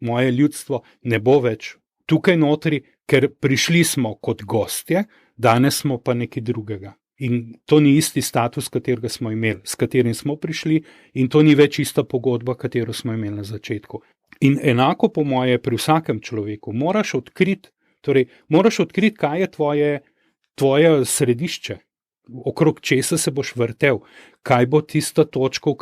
Moje ljudstvo ne bo več tukaj notri, ker prišli smo kot gostje, danes smo pa nekaj drugega. In to ni isti status, katerega smo imeli, s katerim smo prišli, in to ni več ista pogodba, katero smo imeli na začetku. In enako po moje pri vsakem človeku moraš odkriti, kaj je tvoje središče, okrog česa se boš vrtel, kaj bo tista točka, v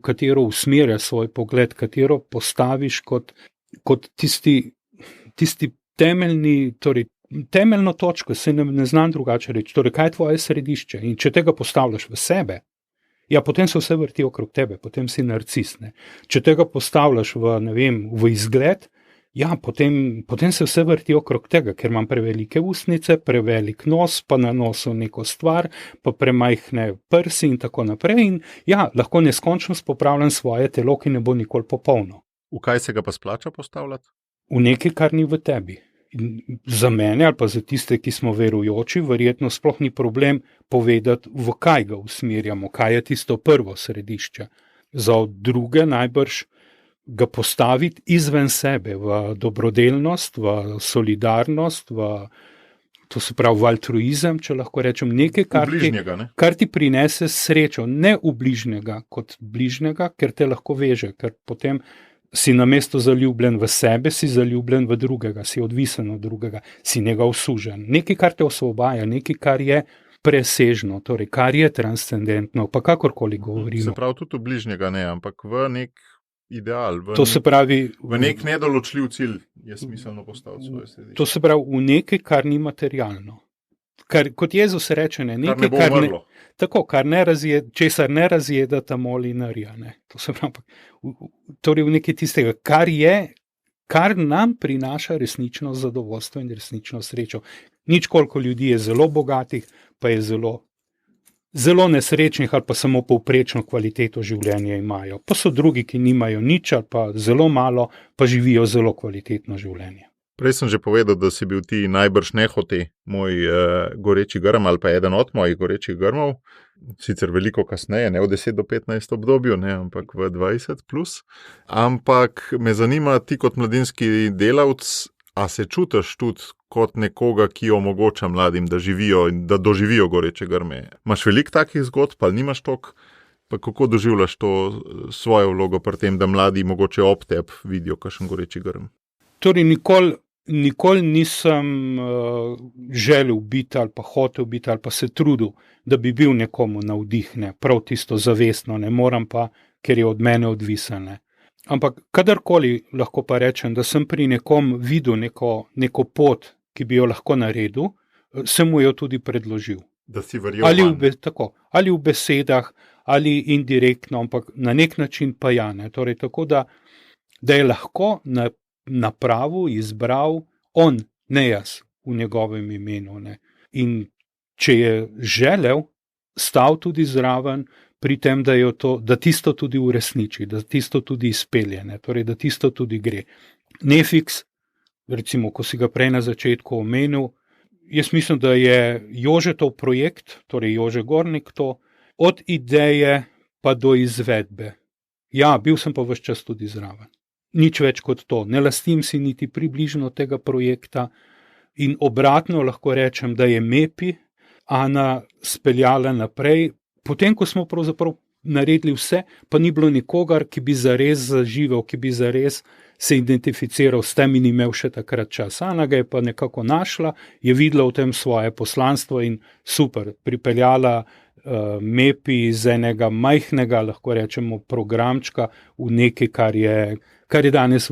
katero usmerja svoj pogled, katero postaviš kot tisti temeljni, torej temeljno točko, se ne znam drugače reči, torej kaj je tvoje središče, in če tega postavljaš v sebe, ja, potem se vse vrti okrog tebe, potem si narcis, ne. Če tega postavljaš v izgled, ja, potem se vse vrti okrog tega, ker imam prevelike ustnice, prevelik nos, pa na nosu neko stvar, pa premajhne prsi in tako naprej, in ja, lahko neskončno popravljam svoje telo, ki ne bo nikoli popolno. V kaj se ga pa splača postavljati? V nekaj, kar ni v tebi. In za mene ali pa za tiste, ki smo verujoči, verjetno sploh ni problem povedati, v kaj ga usmerjamo, kaj je tisto prvo središče. Za druge najbrž ga postaviti izven sebe, v dobrodelnost, v solidarnost, to se pravi v altruizem, če lahko rečem, nekaj, kar ti prinese srečo, ne v bližnjega kot bližnjega, ker te lahko veže, ker potem si namesto zaljubljen v sebe, si zaljubljen v drugega, si odvisen od drugega, si njega usužen. Nekaj, kar te osvobaja, nekaj, kar je presežno, torej kar je transcendentno, pa kakorkoli govorimo. Se pravi, tudi v bližnjega ne, ampak v nek ideal, v nek nedoločljiv cilj je smiselno postaviti svoje središče. To se pravi, v nekaj, kar ni materialno. Kot Jezus reče, nekaj, česar ne razjeda ta molinarija. To se pravi, torej v nekaj tistega, kar nam prinaša resnično zadovoljstvo in resnično srečo. Nič koliko ljudi je zelo bogatih, pa je zelo nesrečnih ali pa samo povprečno kvaliteto življenja imajo. Pa so drugi, ki nimajo nič ali pa zelo malo, pa živijo zelo kvalitetno življenje. Prej sem že povedal, da si bil ti najbrž nehote moj goreči grm ali pa eden od mojih gorečih grmov, sicer veliko kasneje, ne v 10 do 15 obdobju, ne, ampak v 20 plus. Ampak me zanima, ti kot mladinski delavc, a se čutiš tudi kot nekoga, ki omogoča mladim, da živijo in da doživijo goreče grme? Imaš veliko takih zgodb, pa nimaš toliko? Pa kako doživljaš to svojo vlogo pri tem, da mladi mogoče ob tebi vidijo kakšen goreči grm? Torej, nikoli nikoli nisem želel biti ali pa hotel biti ali pa se trudil, da bi bil nekomu navdih, ne, prav tisto zavestno, ne moram pa, ker je od mene odvisen. Ne. Ampak kadarkoli lahko pa rečem, da sem pri nekom videl neko pot, ki bi jo lahko naredil, sem mu jo tudi predložil. Da si verjel. Ali v besedah, ali indirektno, ampak na nek način pa ja. Ne. Torej, tako da je lahko napravo izbral on, ne jaz, v njegovem imenu. Ne. In če je želel, stal tudi zraven pri tem, da tisto tudi uresniči, da tisto tudi izpelje, ne. Torej, da tisto tudi gre. Nefiks, recimo, ko si ga prej na začetku omenil, jaz mislim, da je Jožetov projekt, torej Jože Gornik to, od ideje pa do izvedbe. Ja, bil sem pa ves čas tudi zraven. Nič več kot to. Ne lastim si niti približno tega projekta in obratno lahko rečem, da je MEPI Ana speljala naprej. Potem, ko smo pravzaprav naredili vse, pa ni bilo nikogar, ki bi zares zaživel, ki bi zares se identificiral s tem in imel še takrat čas. Ana ga je pa nekako našla, je videla v tem svoje poslanstvo in super, pripeljala MEPI iz enega majhnega, lahko rečemo, programčka v nekaj, kar je danes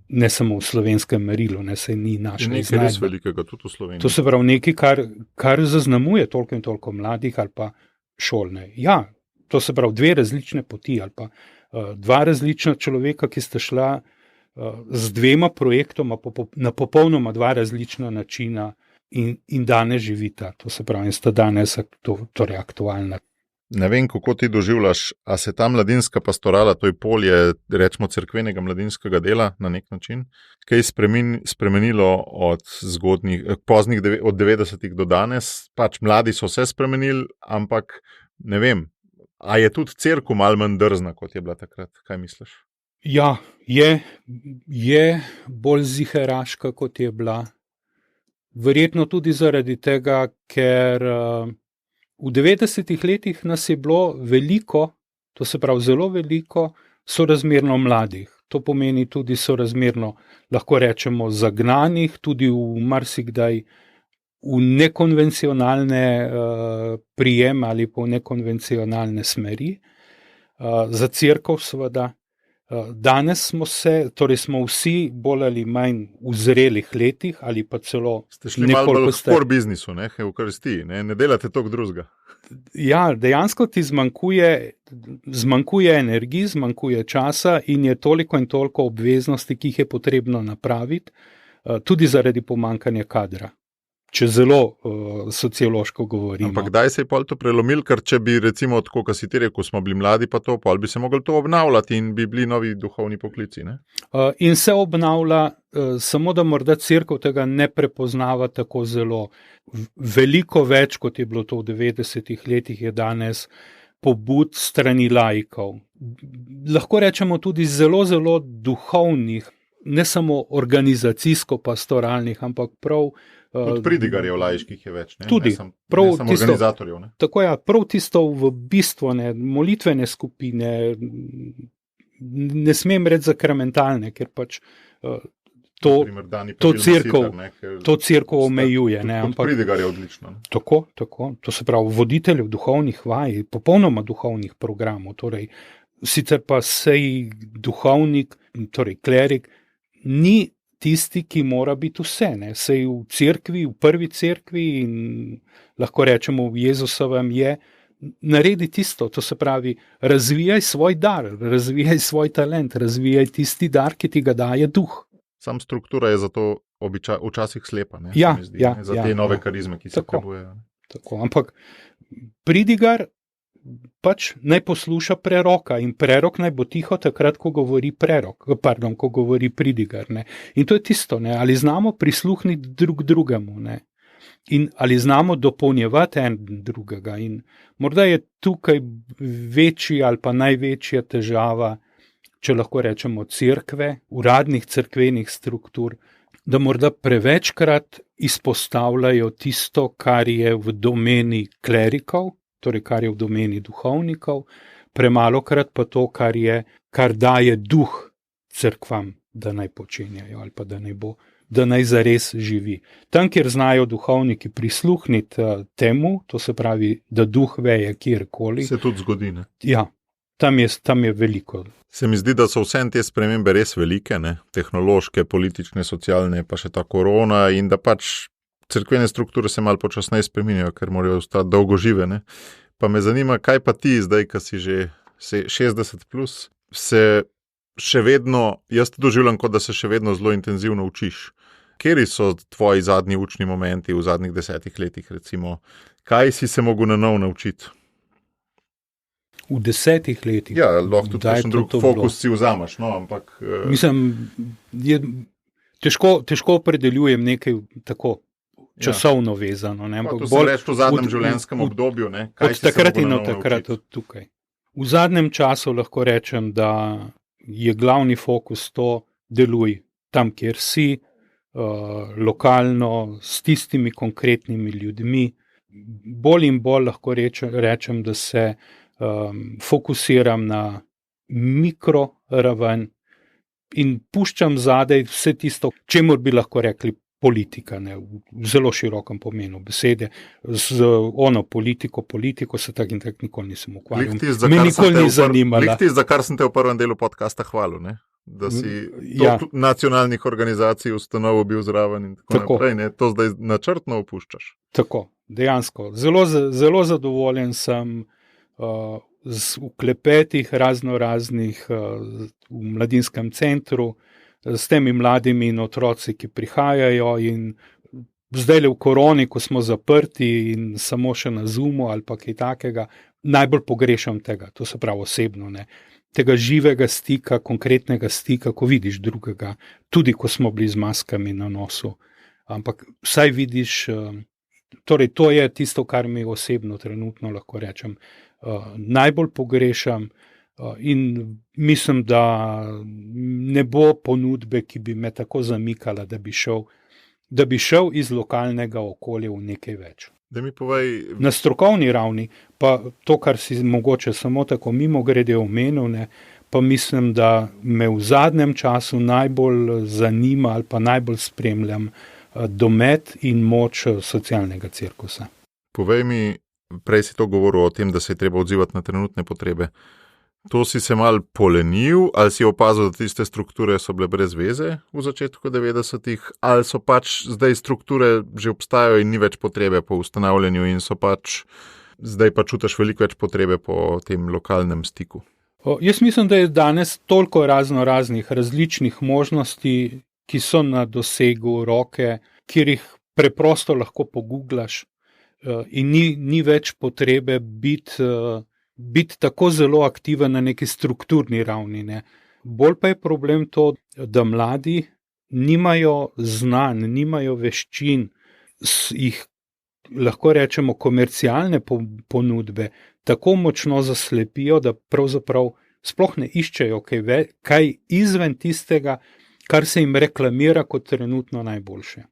ne samo v slovenskem merilu, ne, se ni našla iznajdba. Nekaj res velikega, tudi v Sloveniji. To se pravi nekaj, kar zaznamuje toliko in toliko mladih ali pa šolne. Ja, to se pravi dve različne poti ali pa dva različna človeka, ki sta šla z dvema projektoma na popolnoma dva različna načina in danes živita. To se pravi, in sta danes torej aktualna. Ne vem, kako ti doživljaš, a se ta mladinska pastorala, to je polje, rečemo, cerkvenega mladinskega dela na nek način, kaj je spremenilo od poznih od 90-ih do danes? Pač mladi so se spremenili, ampak ne vem, a je tudi cerkev malo manj drzna, kot je bila takrat? Kaj misliš? Ja, je bolj ziheraška, kot je bila. Verjetno tudi zaradi tega, ker v 90-ih letih nas je bilo veliko, to se pravi zelo veliko, sorazmerno mladih. To pomeni tudi sorazmerno, lahko rečemo, zagnanih, tudi v marsikdaj v nekonvencionalne prijeme ali pa v nekonvencionalne smeri. Za cerkev seveda. Danes smo vsi bolj ali manj v zrelih letih ali pa celo ste šli malo bolj v core biznisu, ne delate toliko drugega. Ja, dejansko ti zmanjkuje energije, zmanjkuje časa in je toliko in toliko obveznosti, ki jih je potrebno napraviti, tudi zaradi pomanjkanja kadra. Če zelo sociološko govorimo. Ampak kdaj se je pol to prelomil, ker če bi recimo, tako kot si ti rekel, smo bili mladi pa to, pol bi se mogli to obnavljati in bi bili novi duhovni poklici, ne? In se obnavlja, samo da morda cerkev tega ne prepoznava tako zelo. Veliko več, kot je bilo to v 90-ih letih, je danes pobud strani laikov. Lahko rečemo tudi zelo, zelo duhovnih, ne samo organizacijsko-pastoralnih, ampak prav tudi pridigarjev laiških je več, ne? Tudi, ne samo organizatorjev. Ne? Tako ja, prav tisto v bistvu, ne, molitvene skupine, ne smem reči zakramentalne, ker pač to cerkev omejuje. Ampak pridigar je odlično. Ne? Tako, to se pravi voditeljev duhovnih vaj, popolnoma duhovnih programov, torej sicer pa sej duhovnik, torej klerik, ni tisti, ki mora biti vse, ne. Sej v cerkvi, v prvi cerkvi in lahko rečemo v Jezusovem je naredi tisto, to se pravi razvijaj svoj dar, razvijaj svoj talent, razvijaj tisti dar, ki ti ga daje duh. Sam struktura je zato včasih slepa, ne? Ja, za te nove karizme, ki se potrebujejo. Tako, ampak pridigar pač naj posluša preroka in prerok naj bo tiho takrat, ko govori ko govori pridigar. Ne. In to je tisto, ne, ali znamo prisluhniti drug drugemu, ne. In ali znamo dopolnjevati en drugega. In morda je tukaj večji ali pa največja težava, če lahko rečemo cerkve, uradnih cerkvenih struktur, da morda prevečkrat izpostavljajo tisto, kar je v domeni klerikov, torej kar je v domeni duhovnikov, premalokrat pa to, kar daje duh cerkvam, da naj počenjajo ali pa da naj bo da naj zares živi. Tam, kjer znajo duhovniki prisluhniti temu, to se pravi, da duh veje kjerkoli. Se tudi zgodi, ne? Ja, tam je veliko. Se mi zdi, da so vse te spremembe res velike, ne? Tehnološke, politične, socialne, pa še ta korona in da pač cerkvene strukture se malo počasneje spreminjajo, ker morajo ostati dolgožive, ne? Pa me zanima, kaj pa ti zdaj, ko si že 60 plus, se še vedno, jaz to doživljam, kot da se še vedno zelo intenzivno učiš. Kjeri so tvoji zadnji učni momenti v zadnjih 10 letih, recimo? Kaj si se mogel na nov naučiti? V 10 letih? Ja, lahko tudi kakšen drug fokus si vzamaš, no, ampak... Mislim, težko opredeljujem nekaj tako časovno vezano. Ne? To se reči v zadnjem življenjskem obdobju, ne? Kaj od takrat in od takrat od tukaj. V zadnjem času lahko rečem, da je glavni fokus to, deluj tam, kjer si, lokalno, s tistimi konkretnimi ljudmi. Bolj in bolj lahko rečem, da se fokusiram na mikro raven in puščam zadaj vse tisto, čemur bi lahko rekli politika, ne, v zelo širokem pomenu besede. Z politiko se tak in tak nikoli nisem ukvarjal. Me nikoli ni zanimala. Likti, za kar sem te v prvem delu podcasta hvalil, ne? Da si nacionalnih organizacij ustanovil bil zraven in tako naprej. Ne? To zdaj načrtno opuščaš. Tako, dejansko. Zelo zadovoljen sem v klepetih raznih v mladinskem centru, s temi mladimi in otroci, ki prihajajo in zdaj v koroni, ko smo zaprti in samo še na Zoomu ali pa kaj takega, najbolj pogrešam tega, to se pravi osebno, ne. Tega živega stika, konkretnega stika, ko vidiš drugega, tudi ko smo bili z maskami na nosu. Ampak vsaj vidiš, torej to je tisto, kar mi osebno trenutno lahko rečem, najbolj pogrešam. In mislim, da ne bo ponudbe, ki bi me tako zamikala, da bi šel iz lokalnega okolja v nekaj več. Da mi povej... Na strokovni ravni, pa to, kar si mogoče samo tako mimogrede omenil, ne, pa mislim, da me v zadnjem času najbolj zanima ali pa najbolj spremljam domet in moč socialnega cirkusa. Povej mi, prej si to govoril o tem, da se je treba odzivati na trenutne potrebe. To si se mal polenil, ali si opazil, da tiste strukture so bile brez veze v začetku 90-ih, ali so pač zdaj strukture že obstajajo in ni več potrebe po ustanavljanju in so pač zdaj pa čutiš veliko več potrebe po tem lokalnem stiku? Jaz mislim, da je danes toliko raznih različnih možnosti, ki so na dosegu roke, kjer jih preprosto lahko poguglaš in ni več potrebe biti tako zelo aktiven na neki strukturni ravni. Ne. Bolj pa je problem to, da mladi nimajo znanj, nimajo veščin, jih lahko rečemo komercialne ponudbe, tako močno zaslepijo, da pravzaprav sploh ne iščejo kaj izven tistega, kar se jim reklamira kot trenutno najboljše.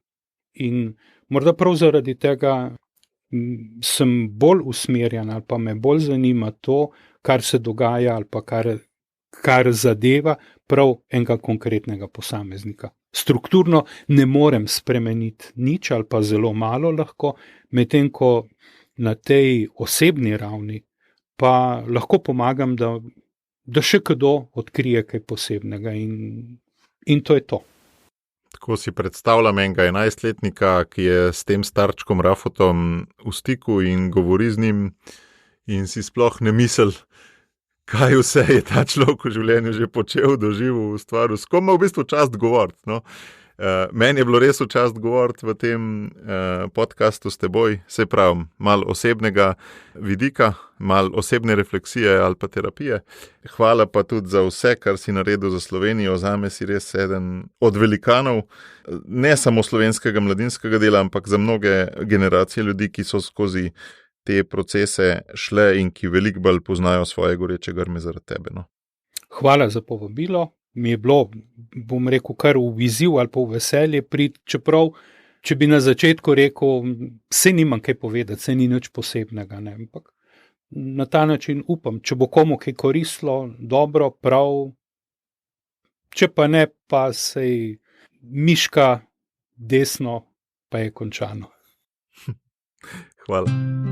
In morda prav zaradi tega sem bolj usmerjen ali pa me bolj zanima to, kar se dogaja ali pa kar zadeva prav enega konkretnega posameznika. Strukturno ne morem spremeniti nič ali pa zelo malo lahko, medtem ko na tej osebni ravni pa lahko pomagam, da še kdo odkrije kaj posebnega in to je to. Tako si predstavljam enega 11-letnika, ki je s tem starčkom Rafotom v stiku in govori z njim in si sploh ne misel, kaj vse je ta človek v življenju že počel, doživel, ustvaril. S kom ima v bistvu čast govoriti, no? Meni je bilo res v čast govoriti v tem podcastu s teboj, se pravim, malo osebnega vidika, malo osebne refleksije ali pa terapije. Hvala pa tudi za vse, kar si naredil za Slovenijo. Zame si res eden od velikanov, ne samo slovenskega mladinskega dela, ampak za mnoge generacije ljudi, ki so skozi te procese šle in ki veliko bolj poznajo svoje goreče grme zaradi tebe. No? Hvala za povabilo. Mi je bilo, bom rekel, kar v izziv ali pa v veselje priti, čeprav, če bi na začetku rekel, se nimam kaj povedati, se ni nič posebnega, ne, ampak na ta način upam, če bo komu kaj koristilo, dobro, prav, če pa ne, pa sej miška desno pa je končano. Hvala.